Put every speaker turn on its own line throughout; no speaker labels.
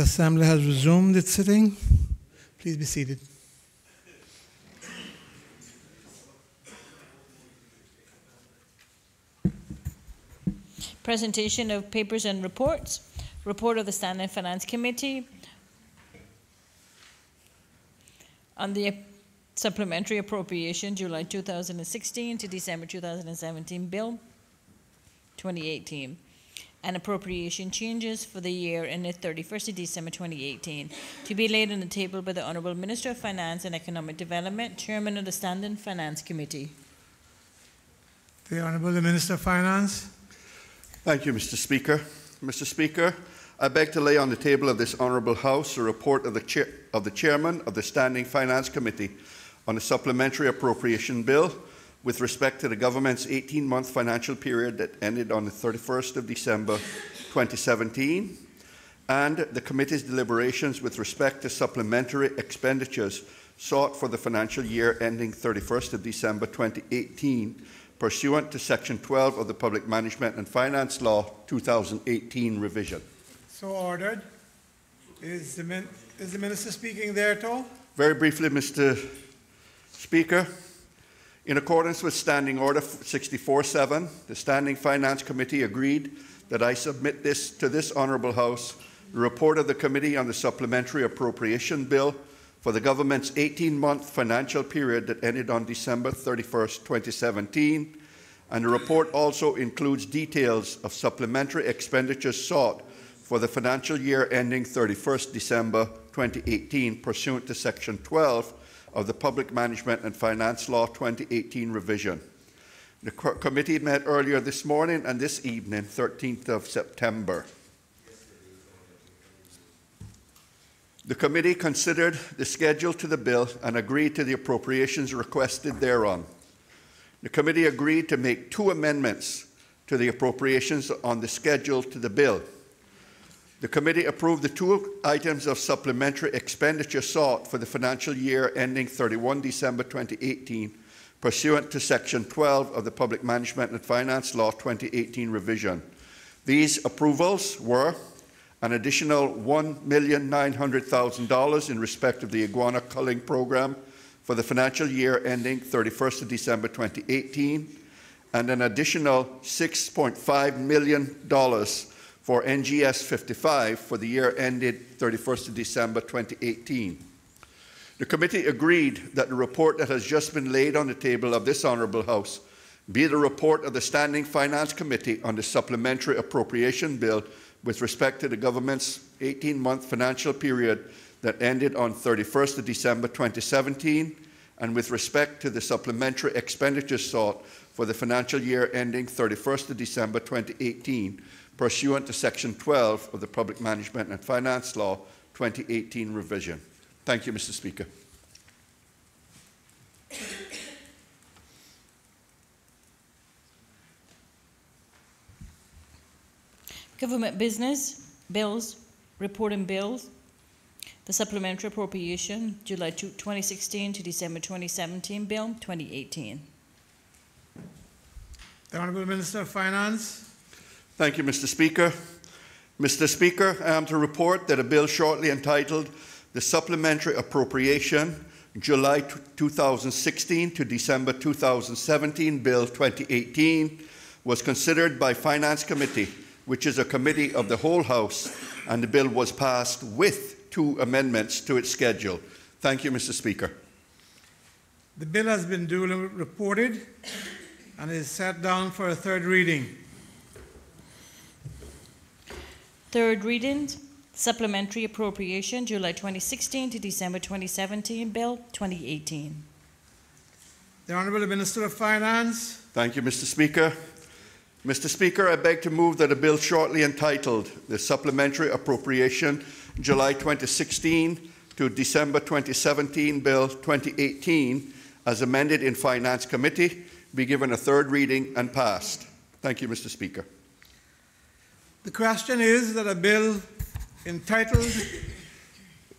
The Assembly has resumed its sitting. Please be seated.
Presentation of papers and reports. Report of the Standing Finance Committee on the Supplementary Appropriation July 2016 to December 2017 Bill 2018 and appropriation changes for the year ended 31st of December 2018 to be laid on the table by the Honourable Minister of Finance and Economic Development, Chairman of the Standing Finance Committee.
The Honourable Minister of Finance.
Thank you, Mr. Speaker. Mr. Speaker, I beg to lay on the table of this Honourable House a report of the Chairman of the Standing Finance Committee on the Supplementary Appropriation Bill with respect to the Government's 18-month financial period that ended on the 31st of December 2017 and the Committee's deliberations with respect to supplementary expenditures sought for the financial year ending 31st of December 2018 pursuant to Section 12 of the Public Management and Finance Law 2018 revision.
So ordered. Is the Minister speaking there at all?
Very briefly, Mr. Speaker, in accordance with Standing Order 64-7, the Standing Finance Committee agreed that I submit to this Honourable House the report of the Committee on the Supplementary Appropriation Bill for the Government's 18-month financial period that ended on December 31st, 2017, and the report also includes details of supplementary expenditures sought for the financial year ending 31st December 2018 pursuant to Section 12 of the Public Management and Finance Law 2018 revision. The committee met earlier this morning and this evening, 13th of September. The committee considered the schedule to the bill and agreed to the appropriations requested thereon. The committee agreed to make 2 amendments to the appropriations on the schedule to the bill. The committee approved the 2 items of supplementary expenditure sought for the financial year ending 31 December 2018 pursuant to Section 12 of the Public Management and Finance Law 2018 revision. These approvals were an additional $1,900,000 in respect of the iguana culling program for the financial year ending 31st of December 2018 and an additional $6.5 million for NGS 55 for the year ended 31st of December 2018. The committee agreed that the report that has just been laid on the table of this Honourable House be the report of the Standing Finance Committee on the Supplementary Appropriation Bill with respect to the Government's 18-month financial period that ended on 31st of December 2017 and with respect to the supplementary expenditures sought for the financial year ending 31st of December 2018 pursuant to Section 12 of the Public Management and Finance Law 2018 revision. Thank you, Mr. Speaker.
Government business, bills, reporting bills. The Supplementary Appropriation, July 2016 to December 2017 Bill 2018.
The Honourable Minister of Finance.
Thank you, Mr. Speaker. Mr. Speaker, I am to report that a bill shortly entitled the Supplementary Appropriation July 2016 to December 2017 Bill 2018 was considered by Finance Committee, which is a committee of the whole House, and the bill was passed with 2 amendments to its schedule. Thank you, Mr. Speaker.
The bill has been duly reported and is set down for a 3rd reading.
3rd reading, Supplementary Appropriation, July 2016 to December 2017 Bill 2018.
The Honourable Minister of Finance.
Thank you, Mr. Speaker. Mr. Speaker, I beg to move that a bill shortly entitled the Supplementary Appropriation July 2016 to December 2017 Bill 2018 as amended in Finance Committee be given a 3rd reading and passed. Thank you, Mr. Speaker.
The question is that a bill entitled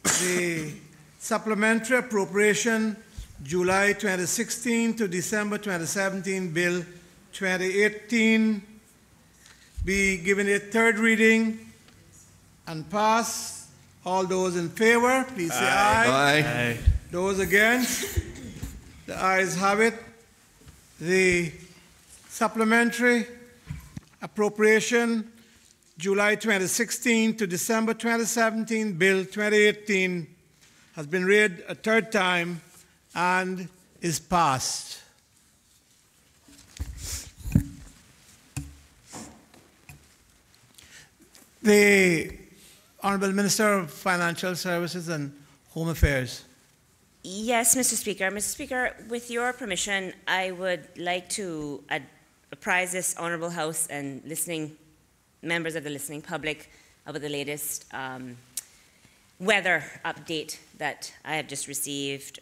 the Supplementary Appropriation July 2016 to December 2017 Bill 2018 be given a 3rd reading and pass All those in favor, please say aye.
Aye.
Those against? The ayes have it. The supplementary appropriation July 2016 to December 2017 Bill 2018 has been read a third time and is passed. The Honourable Minister of Financial Services and Home Affairs.
Yes, Mr. Speaker. Mr. Speaker, with your permission, I would like to apprise this Honourable House and members of the listening public about the latest weather update that I have just received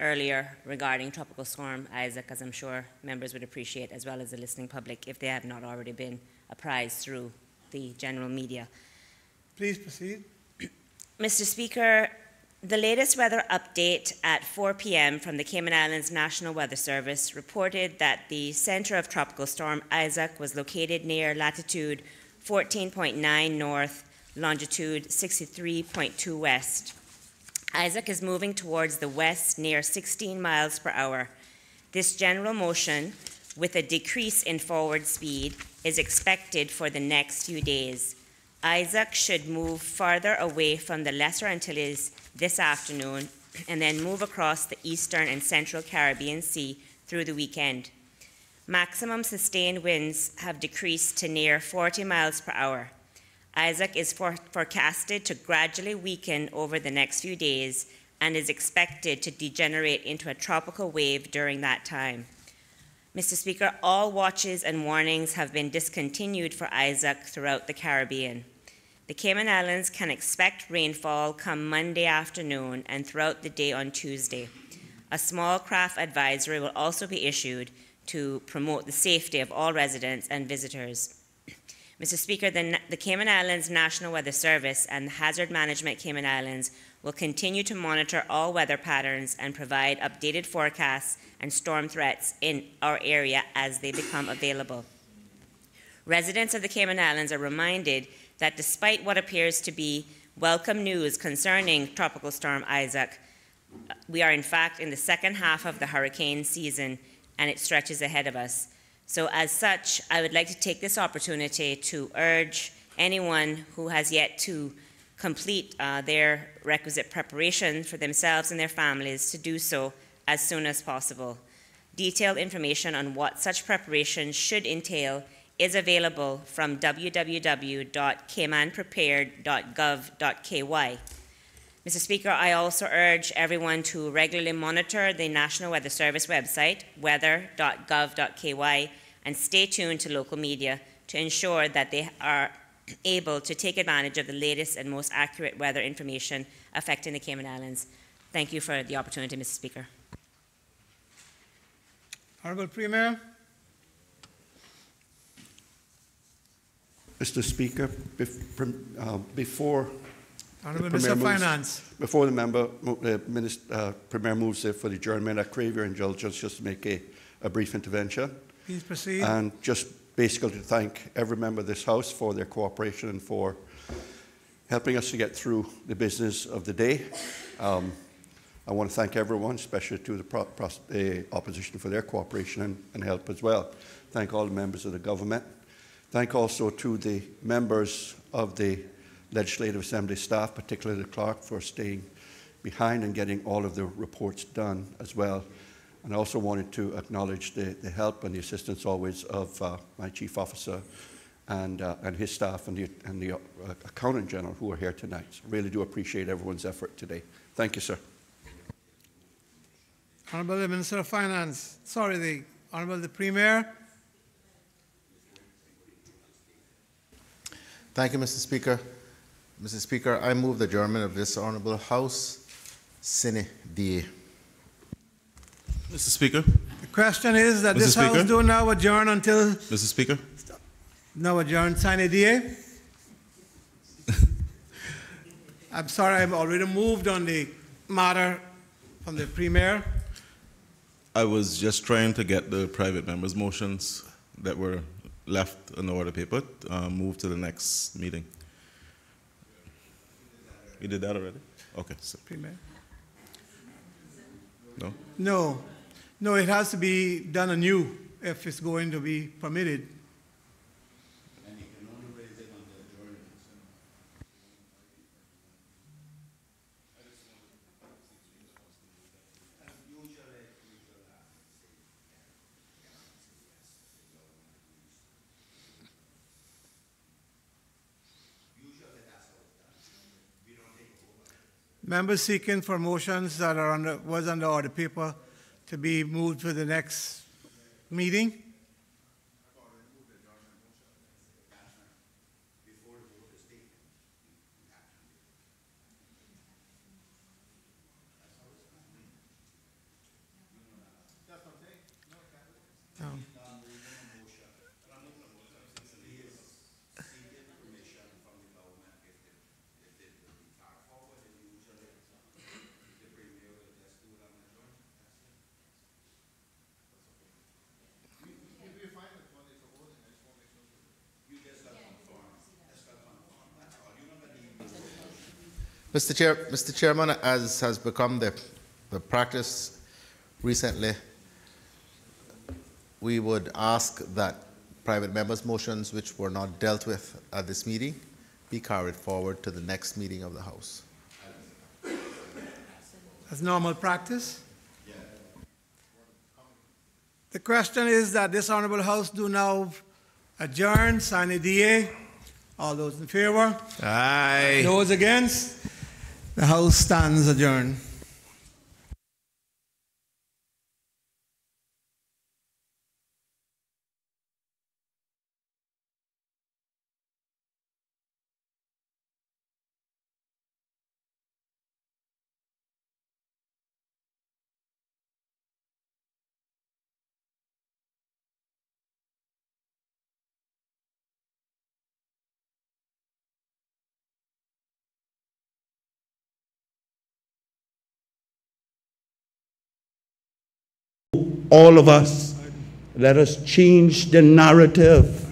earlier regarding Tropical Storm Isaac, as I'm sure members would appreciate, as well as the listening public, if they have not already been apprised through the general media.
Please proceed.
Mr. Speaker, the latest weather update at 4 p.m. from the Cayman Islands National Weather Service reported that the center of Tropical Storm Isaac was located near latitude 14.9 north, longitude 63.2 west. Isaac is moving towards the west near 16 miles per hour. This general motion, with a decrease in forward speed, is expected for the next few days. Isaac should move farther away from the Lesser Antilles this afternoon and then move across the eastern and central Caribbean Sea through the weekend. Maximum sustained winds have decreased to near 40 miles per hour. Isaac is forecasted to gradually weaken over the next few days and is expected to degenerate into a tropical wave during that time. Mr. Speaker, all watches and warnings have been discontinued for Isaac throughout the Caribbean. The Cayman Islands can expect rainfall come Monday afternoon and throughout the day on Tuesday. A small craft advisory will also be issued to promote the safety of all residents and visitors. Mr. Speaker, the Cayman Islands National Weather Service and the Hazard Management Cayman Islands will continue to monitor all weather patterns and provide updated forecasts and storm threats in our area as they become available. Residents of the Cayman Islands are reminded that despite what appears to be welcome news concerning Tropical Storm Isaac, we are in fact in the second half of the hurricane season and it stretches ahead of us. So as such, I would like to take this opportunity to urge anyone who has yet to complete their requisite preparation for themselves and their families to do so as soon as possible. Detailed information on what such preparation should entail is available from www.caymanprepared.gov.ky. Mr. Speaker, I also urge everyone to regularly monitor the National Weather Service website, weather.gov.ky, and stay tuned to local media to ensure that they are able to take advantage of the latest and most accurate weather information affecting the Cayman Islands. Thank you for the opportunity, Mr. Speaker.
Honourable Premier.
Mr. Speaker, before
Honourable Minister of Finance.
Before the Premier moves for the adjournment, I crave your indulgence just to make a brief intervention.
Please proceed.
And just basically to thank every member of this House for their cooperation and for helping us to get through the business of the day. I want to thank everyone, especially to the opposition for their cooperation and help as well. Thank all the members of the government. Thank also to the members of the Legislative Assembly staff, particularly the clerk, for staying behind and getting all of the reports done as well. And I also wanted to acknowledge the help and the assistance always of my Chief Officer and his staff and the Accountant General who are here tonight. Really do appreciate everyone's effort today. Thank you, sir.
Honourable Minister of Finance. Sorry, the Honourable the Premier.
Thank you, Mr. Speaker. Mr. Speaker, I move the adjournment of this Honourable House sine die.
Mr. Speaker.
The question is that
Mr.
this
Speaker?
House do now adjourn until...
Mr. Speaker.
Now adjourn sine die. I'm sorry, I've already moved on the matter from the Premier.
I was just trying to get the private members' motions that were left on the order paper moved to the next meeting. We did that already? Okay.
Supplement.
No?
No, no, it has to be done anew if it's going to be permitted. Members seeking for motions that are was on the order paper to be moved to the next meeting. Um,
Mr. Chairman, as has become the practice recently, we would ask that private members' motions which were not dealt with at this meeting be carried forward to the next meeting of the House.
That's normal practice. The question is that this Honorable House do now adjourn, sign a DA. All those in favor?
Aye.
Those against? The House stands adjourned.
All of us, let us change the narrative